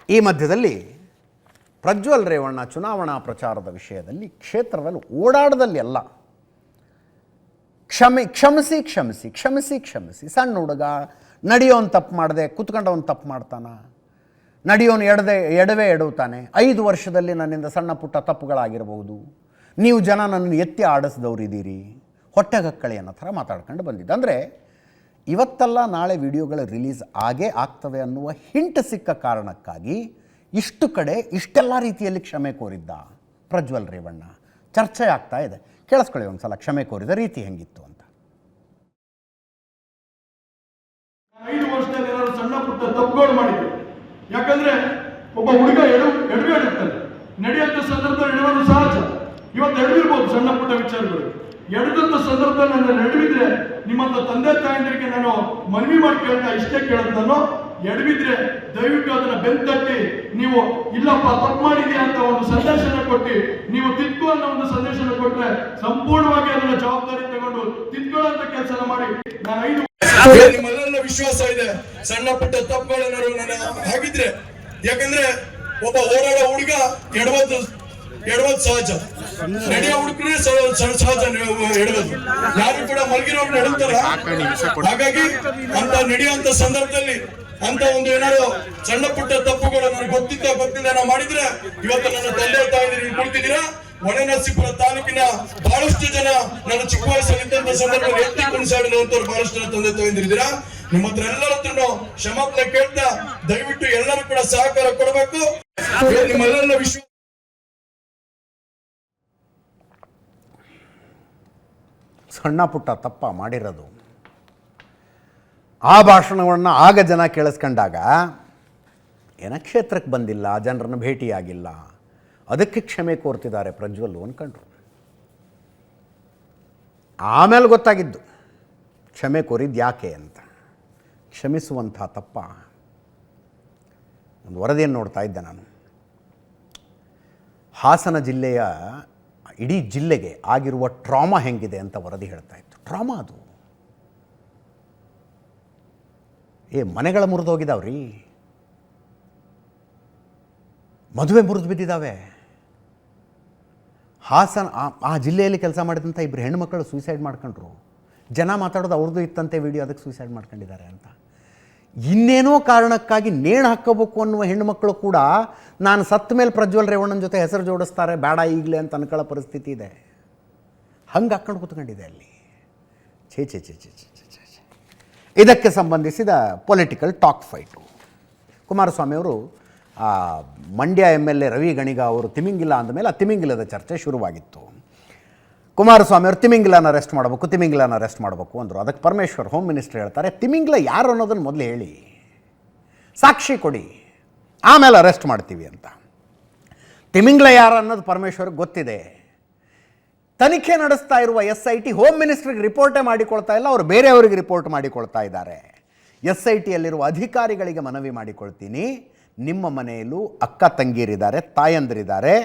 ಈ ಮಧ್ಯದಲ್ಲಿ ಪ್ರಜ್ವಲ್ ರೇವಣ್ಣ ಚುನಾವಣಾ ಪ್ರಚಾರದ ವಿಷಯದಲ್ಲಿ ಕ್ಷೇತ್ರದಲ್ಲಿ ಓಡಾಡದಲ್ಲಿ ಎಲ್ಲ ಕ್ಷಮಿಸಿ ಸಣ್ಣ ಹುಡುಗ ನಡೆಯೋನು ತಪ್ಪು ಮಾಡದೆ ಕೂತ್ಕೊಂಡವನು ತಪ್ಪು ಮಾಡ್ತಾನ, ನಡೆಯೋನು ಎಡವೇ ಎಡವುತ್ತಾನೆ, 5 ವರ್ಷದಲ್ಲಿ ನನ್ನಿಂದ ಸಣ್ಣ ಪುಟ್ಟ ತಪ್ಪುಗಳಾಗಿರಬಹುದು, ನೀವು ಜನ ನನ್ನನ್ನು ಎತ್ತಿ ಆಡಿಸಿದವರಿದ್ದೀರಿ, ಹೊಟ್ಟೆಗಕ್ಕಳಿ ಅನ್ನೋ ಥರ ಮಾತಾಡ್ಕೊಂಡು ಬಂದಿದ್ದೆ. ಅಂದರೆ ಇವತ್ತಲ್ಲ ನಾಳೆ ವಿಡಿಯೋಗಳು ರಿಲೀಸ್ ಆಗೇ ಆಗ್ತವೆ ಅನ್ನುವ ಹಿಂಟ್ ಸಿಕ್ಕ ಕಾರಣಕ್ಕಾಗಿ ಇಷ್ಟು ಕಡೆ ಇಷ್ಟೆಲ್ಲ ರೀತಿಯಲ್ಲಿ ಕ್ಷಮೆ ಕೋರಿದ್ದ ಪ್ರಜ್ವಲ್ ರೇವಣ್ಣ. ಚರ್ಚೆ ಆಗ್ತಾ ಇದೆ. ಕೇಳಿಸ್ಕೊಳ್ಳಿ ಒಂದು ಸಲ ಕ್ಷಮೆ ಕೋರಿದ ರೀತಿ ಹೆಂಗಿತ್ತು ಅಂತ. 5 ವರ್ಷದಲ್ಲಿ ಏನಾದ್ರು ಸಣ್ಣ ಪುಟ್ಟ ತಪ್ಪುಗಳು ಮಾಡಿದ್ರು. ಯಾಕಂದ್ರೆ ಒಬ್ಬ ಹುಡುಗ ಎಡವಿರ್ತಾನೆ, ನಡೆಯುವಂತ ಸಂದರ್ಭದಲ್ಲಿ ಎಡವೋದು ಸಹಜ. ಇವತ್ತು ಎಡವಿರ್ಬೋದು ಸಣ್ಣ ಪುಟ್ಟ ವಿಚಾರಗಳು. ಎಡದಂತ ಸಂದರ್ಭದಲ್ಲಿ ನನ್ನ ಎಡವಿದ್ರೆ ನಿಮ್ಮಂತ ತಂದೆ ತಾಯಂದಿರಿಗೆ ನಾನು ಮನವಿ ಮಾಡಿ ಇಷ್ಟೇ ಕೇಳೋದು, ನಾನು ಎಡವಿದ್ರೆ ದಯವಿಟ್ಟು ಅದನ್ನ ಬೆಂತಟ್ಟಿ ನೀವು ಇಲ್ಲಪ್ಪ ತಪ್ಪು ಮಾಡಿದ್ಯಾ ಅಂತ ಒಂದು ಸಂದೇಶನ ಕೊಟ್ಟು ನೀವು ತಿದ್ಕೋ ಅನ್ನೋ ಒಂದು ಸಂದೇಶನ ಕೊಟ್ರೆ ಸಂಪೂರ್ಣವಾಗಿ ಅದನ್ನ ಜವಾಬ್ದಾರಿ ತಗೊಂಡು ತಿದ್ಕೊಳ್ಳುವಂತ ಕೆಲಸನ ಮಾಡಿ ನಾನು 5 ನಿಮ್ಮೆಲ್ಲ ವಿಶ್ವಾಸ ಇದೆ ಸಣ್ಣ ಪುಟ್ಟ ತಪ್ಪುಗಳನ್ನ ಹಾಗಿದ್ರೆ. ಯಾಕಂದ್ರೆ ಒಬ್ಬ ಓಡಾಡೋ ಹುಡುಗ ಎಡವೋದು ಸಹಜ, ನಡೆಯೋ ಹುಡುಗರೇ ಸಹಜ ಎಡವೋದು. ಯಾರು ಕೂಡ ಮಲಗಿರೋರು ಎಡವ್ತಾರ. ಹಾಗಾಗಿ ಅಂತ ನಡೆಯುವಂತ ಸಂದರ್ಭದಲ್ಲಿ ಅಂತ ಒಂದು ಏನಾದ್ರು ಸಣ್ಣ ಪುಟ್ಟ ತಪ್ಪುಗಳು ನನಗೆ ಗೊತ್ತಿಲ್ಲ ನಾವು ಮಾಡಿದ್ರೆ ಇವತ್ತು ನನ್ನ ತಂದೆ ತಾಯಿ ಕುಳಿತಿದ್ದೀರಾ. ಹೊಳೆನರಸೀಪುರ ತಾಲೂಕಿನ ಬಹಳಷ್ಟು ಜನ ನನ್ನ ಚಿಕ್ಕ ವಯಸ್ಸಲ್ಲಿದ್ದಂತ ಸಂದರ್ಭದಲ್ಲಿ ಎತ್ತಿ ಕುಣಿಸಾಡಿರುವಂತವ್ರು ಬಹಳಷ್ಟು ಜನ ತಂದೆ ತಾಯಿಂದಿದ್ದೀರಾ. ನಿಮ್ಮ ಹತ್ರ ಎಲ್ಲರ ಹತ್ರ ಕ್ಷಮಾಪಣೆ ಕೇಳ್ತಾ ದಯವಿಟ್ಟು ಎಲ್ಲರೂ ಕೂಡ ಸಹಕಾರ ಕೊಡಬೇಕು. ನಿಮ್ಮೆಲ್ಲ ವಿಶ್ವ ಸಣ್ಣ ಪುಟ್ಟ ತಪ್ಪ ಮಾಡಿರೋದು ಆ ಭಾಷಣವನ್ನು ಆಗ ಜನ ಕೇಳಿಸ್ಕೊಂಡಾಗ ಕ್ಷೇತ್ರಕ್ಕೆ ಬಂದಿಲ್ಲ, ಜನರನ್ನು ಭೇಟಿಯಾಗಿಲ್ಲ, ಅದಕ್ಕೆ ಕ್ಷಮೆ ಕೋರ್ತಿದ್ದಾರೆ ಪ್ರಜ್ವಲ್ ಅಂದ್ಕೊಂಡ್ರು. ಆಮೇಲೆ ಗೊತ್ತಾಗಿದ್ದು ಕ್ಷಮೆ ಕೋರಿದ್ದು ಯಾಕೆ ಅಂತ. ಕ್ಷಮಿಸುವಂಥ ತಪ್ಪ. ಒಂದು ವರದಿಯನ್ನು ನೋಡ್ತಾ ಇದ್ದೆ ನಾನು. ಹಾಸನ ಜಿಲ್ಲೆಯ ಇಡೀ ಜಿಲ್ಲೆಗೆ ಆಗಿರುವ ಟ್ರಾಮಾ ಹೆಂಗಿದೆ ಅಂತ ವರದಿ ಹೇಳ್ತಾ ಇತ್ತು. ಟ್ರಾಮಾ ಅದು ಮನೆಗಳ ಮುರಿದೋಗಿದ್ದಾವ್ರಿ, ಮದುವೆ ಮುರಿದು ಬಿದ್ದಿದ್ದಾವೆ. ಹಾಸನ ಆ ಜಿಲ್ಲೆಯಲ್ಲಿ ಕೆಲಸ ಮಾಡಿದಂಥ 2 ಹೆಣ್ಣುಮಕ್ಕಳು ಸೂಸೈಡ್ ಮಾಡ್ಕೊಂಡ್ರು. ಜನ ಮಾತಾಡೋದು ಅವ್ರದ್ದು ಇತ್ತಂತೆ ವಿಡಿಯೋ, ಅದಕ್ಕೆ ಸೂಸೈಡ್ ಮಾಡ್ಕೊಂಡಿದ್ದಾರೆ ಅಂತ. ಇನ್ನೇನೋ ಕಾರಣಕ್ಕಾಗಿ ನೇಣು ಹಾಕೋಬೇಕು ಅನ್ನುವ ಹೆಣ್ಣುಮಕ್ಕಳು ಕೂಡ ನಾನು ಸತ್ತ ಮೇಲೆ ಪ್ರಜ್ವಲ್ ರೇವಣ್ಣನ ಜೊತೆ ಹೆಸರು ಜೋಡಿಸ್ತಾರೆ, ಬೇಡ ಈಗಲೇ ಅಂತ ಅನ್ಕೊಳ್ಳೋ ಪರಿಸ್ಥಿತಿ ಇದೆ. ಹಂಗೆ ಹಾಕ್ಕೊಂಡು ಕೂತ್ಕೊಂಡಿದೆ ಅಲ್ಲಿ. ಛೇ ಛೇ ಛೇ ಛೇ ಛೇ ಛೇ ಛೇ. ಇದಕ್ಕೆ ಸಂಬಂಧಿಸಿದ ಪೊಲಿಟಿಕಲ್ ಟಾಕ್ ಫೈಟು. ಕುಮಾರಸ್ವಾಮಿಯವರು ಮಂಡ್ಯ MLA ರವಿ ಗಣಿಗ ಅವರು ತಿಮಿಂಗಿಲ ಅಂದಮೇಲೆ ಆ ತಿಮಿಂಗಿಲದ ಚರ್ಚೆ ಶುರುವಾಗಿತ್ತು. ಕುಮಾರಸ್ವಾಮಿಯವರು ತಿಮಿಂಗಿಲನ ಅರೆಸ್ಟ್ ಮಾಡಬೇಕು ಅಂದರು. ಅದಕ್ಕೆ ಪರಮೇಶ್ವರ್ ಹೋಮ್ ಮಿನಿಸ್ಟರ್ ಹೇಳ್ತಾರೆ, ತಿಮಿಂಗಿಲ ಯಾರು ಅನ್ನೋದನ್ನು ಮೊದಲು ಹೇಳಿ, ಸಾಕ್ಷಿ ಕೊಡಿ, ಆಮೇಲೆ ಅರೆಸ್ಟ್ ಮಾಡ್ತೀವಿ ಅಂತ. ತಿಮಿಂಗಿಲ ಯಾರು ಅನ್ನೋದು ಪರಮೇಶ್ವರ್ಗೆ ಗೊತ್ತಿದೆ. ತನಿಖೆ ನಡೆಸ್ತಾ ಇರುವ SIT ಹೋಮ್ ಮಿನಿಸ್ಟ್ರಿಗೆ ರಿಪೋರ್ಟೇ ಮಾಡಿಕೊಳ್ತಾ ಇಲ್ಲ, ಅವರು ಬೇರೆಯವರಿಗೆ ರಿಪೋರ್ಟ್ ಮಾಡಿಕೊಳ್ತಾ ಇದ್ದಾರೆ. SITಯಲ್ಲಿರುವ ಅಧಿಕಾರಿಗಳಿಗೆ ಮನವಿ ಮಾಡಿಕೊಳ್ತೀನಿ, ನಿಮ್ಮ ಮನೆಯಲ್ಲೂ ಅಕ್ಕ ತಂಗಿಯರಿದ್ದಾರೆ, ತಾಯಂದಿರಿದ್ದಾರೆ,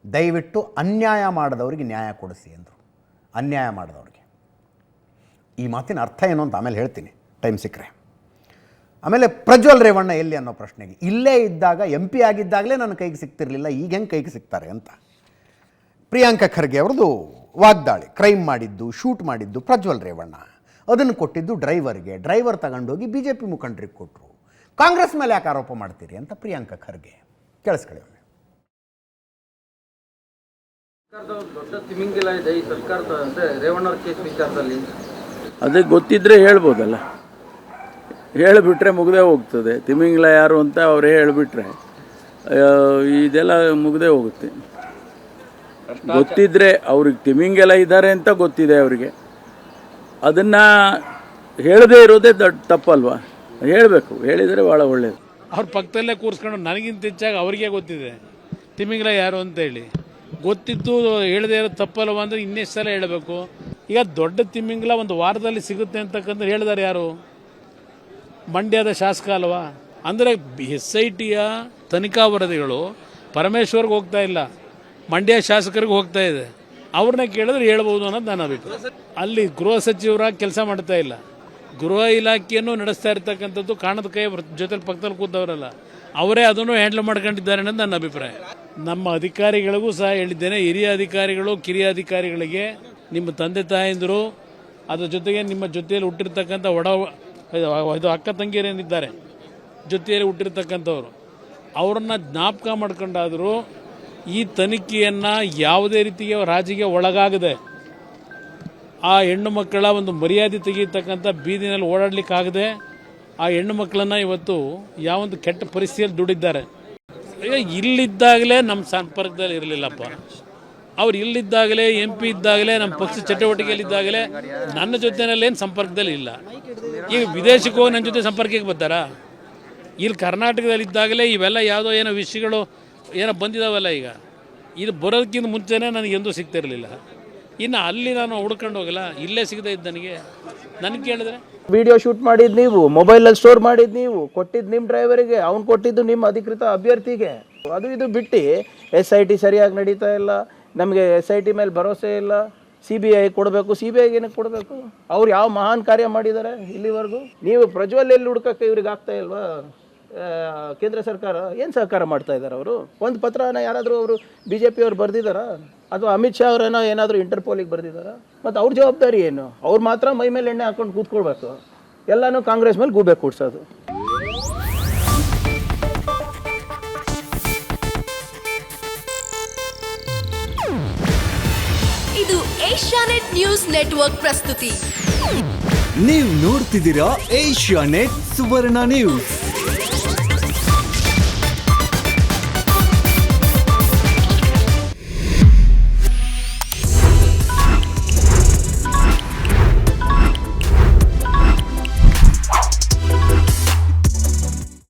ದಯವಿಟ್ಟು ಅನ್ಯಾಯ ಮಾಡಿದವರಿಗೆ ನ್ಯಾಯ ಕೊಡಿಸಿ ಅಂದರು. ಅನ್ಯಾಯ ಮಾಡಿದವ್ರಿಗೆ. ಈ ಮಾತಿನ ಅರ್ಥ ಏನು ಅಂತ ಆಮೇಲೆ ಹೇಳ್ತೀನಿ ಟೈಮ್ ಸಿಕ್ಕರೆ. ಆಮೇಲೆ ಪ್ರಜ್ವಲ್ ರೇವಣ್ಣ ಎಲ್ಲಿ ಅನ್ನೋ ಪ್ರಶ್ನೆಗೆ, ಇಲ್ಲೇ ಇದ್ದಾಗ MP ಆಗಿದ್ದಾಗಲೇ ನನ್ನ ಕೈಗೆ ಸಿಗ್ತಿರಲಿಲ್ಲ, ಈಗ ಹೆಂಗೆ ಕೈಗೆ ಸಿಗ್ತಾರೆ ಅಂತ ಪ್ರಿಯಾಂಕಾ ಖರ್ಗೆ ಅವ್ರದ್ದು ವಾಗ್ದಾಳಿ. ಕ್ರೈಮ್ ಮಾಡಿದ್ದು, ಶೂಟ್ ಮಾಡಿದ್ದು ಪ್ರಜ್ವಲ್ ರೇವಣ್ಣ, ಅದನ್ನು ಕೊಟ್ಟಿದ್ದು ಡ್ರೈವರ್ಗೆ, ಡ್ರೈವರ್ ತಗೊಂಡೋಗಿ BJP ಮುಖಂಡರಿಗೆ ಕೊಟ್ಟರು. ಕಾಂಗ್ರೆಸ್ ಮೇಲೆ ಯಾಕೆ ಆರೋಪ ಮಾಡ್ತೀರಿ ಅಂತ ಪ್ರಿಯಾಂಕಾ ಖರ್ಗೆ. ಕೇಳಿಸ್ಕೊಳ್ಳಿ. ದೊಡ್ಡ ತಿಮಿಂಗಿಲ ಇದೆ ಈ ಸರ್ಕಾರದ ಅಂದರೆ ರೇವಣ್ಣವ್ರ ಕೇಸ್ ವಿಚಾರದಲ್ಲಿ. ಅದೇ ಗೊತ್ತಿದ್ರೆ ಹೇಳ್ಬೋದಲ್ಲ, ಹೇಳಿಬಿಟ್ರೆ ಮುಗ್ದೇ ಹೋಗ್ತದೆ. ತಿಮಿಂಗಿಲ ಯಾರು ಅಂತ ಅವರೇ ಹೇಳಿಬಿಟ್ರೆ ಇದೆಲ್ಲ ಮುಗ್ದೇ ಹೋಗುತ್ತೆ. ಗೊತ್ತಿದ್ರೆ ಅವ್ರಿಗೆ ತಿಮಿಂಗಿಲ ಇದ್ದಾರೆ ಅಂತ ಗೊತ್ತಿದೆ ಅವರಿಗೆ, ಅದನ್ನು ಹೇಳದೇ ಇರೋದೇ ದೊಡ್ಡ ತಪ್ಪಲ್ವಾ? ಹೇಳಬೇಕು, ಹೇಳಿದರೆ ಭಾಳ ಒಳ್ಳೆಯದು. ಅವ್ರ ಪಕ್ಕದಲ್ಲೇ ಕೂರಿಸ್ಕೊಂಡು ನನಗಿಂತ ಹೆಚ್ಚಾಗಿ ಅವರಿಗೆ ಗೊತ್ತಿದೆ ತಿಮಿಂಗಿಲ ಯಾರು ಅಂತೇಳಿ. ಗೊತ್ತಿದ್ದು ಹೇಳದೇ ಇರೋದು ತಪ್ಪಲ್ವ ಅಂದರೆ ಇನ್ನೆಷ್ಟು ಸಲ ಹೇಳಬೇಕು. ಈಗ ದೊಡ್ಡ ತಿಮಿಂಗಿಲ ಒಂದು ವಾರದಲ್ಲಿ ಸಿಗುತ್ತೆ ಅಂತಕ್ಕಂಥ ಹೇಳಿದಾರೆ ಯಾರು? ಮಂಡ್ಯದ ಶಾಸಕ ಅಲ್ವಾ? ಅಂದರೆ SITಯ ತನಿಖಾ ವರದಿಗಳು ಪರಮೇಶ್ವರ್ಗೆ ಹೋಗ್ತಾ ಇಲ್ಲ, ಮಂಡ್ಯ ಶಾಸಕರಿಗೆ ಹೋಗ್ತಾ ಇದೆ. ಅವ್ರನ್ನ ಕೇಳಿದ್ರೆ ಹೇಳ್ಬೋದು ಅನ್ನೋದು ನನ್ನ ಅಭಿಪ್ರಾಯ. ಅಲ್ಲಿ ಗೃಹ ಸಚಿವರಾಗಿ ಕೆಲಸ ಮಾಡ್ತಾ ಇಲ್ಲ, ಗೃಹ ಇಲಾಖೆಯನ್ನು ನಡೆಸ್ತಾ ಇರ್ತಕ್ಕಂಥದ್ದು ಕಾಣದ ಕೈ ಜೊತೆ ಪಕ್ಕದಲ್ಲಿ ಕೂತವರಲ್ಲ. ಅವರೇ ಅದನ್ನು ಹ್ಯಾಂಡಲ್ ಮಾಡ್ಕೊಂಡಿದ್ದಾರೆ ಅನ್ನೋದು ನನ್ನ ಅಭಿಪ್ರಾಯ. ನಮ್ಮ ಅಧಿಕಾರಿಗಳಿಗೂ ಸಹ ಹೇಳಿದ್ದೇನೆ, ಹಿರಿಯ ಅಧಿಕಾರಿಗಳು ಕಿರಿಯ ಅಧಿಕಾರಿಗಳಿಗೆ ನಿಮ್ಮ ತಂದೆ ತಾಯಂದಿರು ಅದ್ರ ಜೊತೆಗೆ ನಿಮ್ಮ ಜೊತೆಯಲ್ಲಿ ಹುಟ್ಟಿರ್ತಕ್ಕಂಥ ಇದು ಅಕ್ಕ ತಂಗಿಯರೇನಿದ್ದಾರೆ ಜೊತೆಯಲ್ಲಿ ಹುಟ್ಟಿರ್ತಕ್ಕಂಥವ್ರು ಅವರನ್ನು ಜ್ಞಾಪಕ ಮಾಡ್ಕೊಂಡಾದರೂ ಈ ತನಿಖೆಯನ್ನು ಯಾವುದೇ ರೀತಿಯ ರಾಜಿಗೆ ಒಳಗಾಗದೆ ಆ ಹೆಣ್ಣು ಮಕ್ಕಳ ಒಂದು ಮರ್ಯಾದೆ ತೆಗೀತಕ್ಕಂಥ ಬೀದಿನಲ್ಲಿ ಓಡಾಡಲಿಕ್ಕಾಗದೆ ಆ ಹೆಣ್ಣು ಮಕ್ಕಳನ್ನು ಇವತ್ತು ಯಾವೊಂದು ಕೆಟ್ಟ ಪರಿಸ್ಥಿತಿಯಲ್ಲಿ ದುಡಿದ್ದಾರೆ. ಈಗ ಇಲ್ಲಿದ್ದಾಗಲೇ ನಮ್ಮ ಸಂಪರ್ಕದಲ್ಲಿ ಇರಲಿಲ್ಲಪ್ಪ. ಅವ್ರು ಇಲ್ಲಿದ್ದಾಗಲೇ MP ಇದ್ದಾಗಲೇ ನಮ್ಮ ಪಕ್ಷ ಚಟುವಟಿಕೆಯಲ್ಲಿದ್ದಾಗಲೇ ನನ್ನ ಜೊತೆಯಲ್ಲೇನು ಸಂಪರ್ಕದಲ್ಲಿ ಇಲ್ಲ. ಈಗ ವಿದೇಶಕ್ಕೆ ಹೋಗಿ ನನ್ನ ಜೊತೆ ಸಂಪರ್ಕಕ್ಕೆ ಬರ್ತಾರಾ? ಇಲ್ಲಿ ಕರ್ನಾಟಕದಲ್ಲಿದ್ದಾಗಲೇ ಇವೆಲ್ಲ ಯಾವುದೋ ಏನೋ ವಿಷಯಗಳು ಏನೋ ಬಂದಿದ್ದಾವಲ್ಲ, ಈಗ ಇದು ಬರೋದಕ್ಕಿಂತ ಮುಂಚೆನೇ ನನಗೆ ಎಂದೂ ಸಿಗ್ತಿರಲಿಲ್ಲ. ಇನ್ನು ಅಲ್ಲಿ ನಾನು ಹುಡ್ಕೊಂಡು ಹೋಗಲ್ಲ, ಇಲ್ಲೇ ಸಿಗದೆ ಇದ್ದ ನನಗೆ ಕೇಳಿದ್ರೆ ವಿಡಿಯೋ ಶೂಟ್ ಮಾಡಿದ್ದು ನೀವು, ಮೊಬೈಲಲ್ಲಿ ಸ್ಟೋರ್ ಮಾಡಿದ್ದು ನೀವು, ಕೊಟ್ಟಿದ್ದು ನಿಮ್ಮ ಡ್ರೈವರಿಗೆ, ಅವ್ನು ಕೊಟ್ಟಿದ್ದು ನಿಮ್ಮ ಅಧಿಕೃತ ಅಭ್ಯರ್ಥಿಗೆ. ಅದು ಇದು ಬಿಟ್ಟು SIT ಸರಿಯಾಗಿ ನಡೀತಾ ಇಲ್ಲ, ನಮಗೆ SIT ಮೇಲೆ ಭರವಸೆ ಇಲ್ಲ, CBI ಕೊಡಬೇಕು. CBIಗೆ ಏನಕ್ಕೆ ಕೊಡಬೇಕು? ಅವ್ರು ಯಾವ ಮಹಾನ್ ಕಾರ್ಯ ಮಾಡಿದ್ದಾರೆ ಇಲ್ಲಿವರೆಗೂ? ನೀವು ಪ್ರಜ್ವಲ್ ಎಲ್ಲಿ ಹುಡ್ಕಕ್ಕೆ ಇವ್ರಿಗೆ ಆಗ್ತಾ ಇಲ್ವಾ? ಕೇಂದ್ರ ಸರ್ಕಾರ ಏನು ಸಹಕಾರ ಮಾಡ್ತಾ ಇದ್ದಾರೆ? ಅವರು ಒಂದು ಪತ್ರನ ಯಾರಾದರೂ ಅವರು BJP ಅವ್ರು ಬರೆದಿದ್ದಾರಾ? ಅಥವಾ ಅಮಿತ್ ಶಾ ಅವರೇನೋ ಏನಾದರೂ ಇಂಟರ್ಪೋಲಿಗೆ ಬರೆದಿದ್ದಾರಾ? ಮತ್ತು ಅವ್ರ ಜವಾಬ್ದಾರಿ ಏನು? ಅವ್ರು ಮಾತ್ರ ಮೈ ಮೇಲೆ ಎಣ್ಣೆ ಹಾಕೊಂಡು ಕೂತ್ಕೊಳ್ಬೇಕು, ಎಲ್ಲನೂ ಕಾಂಗ್ರೆಸ್ ಮೇಲೆ ಗೂಬೆ ಕೂಡ್ಸೋದು. ಇದು ಏಷ್ಯಾನೆಟ್ ನ್ಯೂಸ್ ನೆಟ್ವರ್ಕ್ ಪ್ರಸ್ತುತಿ. ನೀವು ನೋಡ್ತಿದ್ದೀರಾ ಏಷ್ಯಾನೆಟ್ ಸುವರ್ಣ ನ್ಯೂಸ್.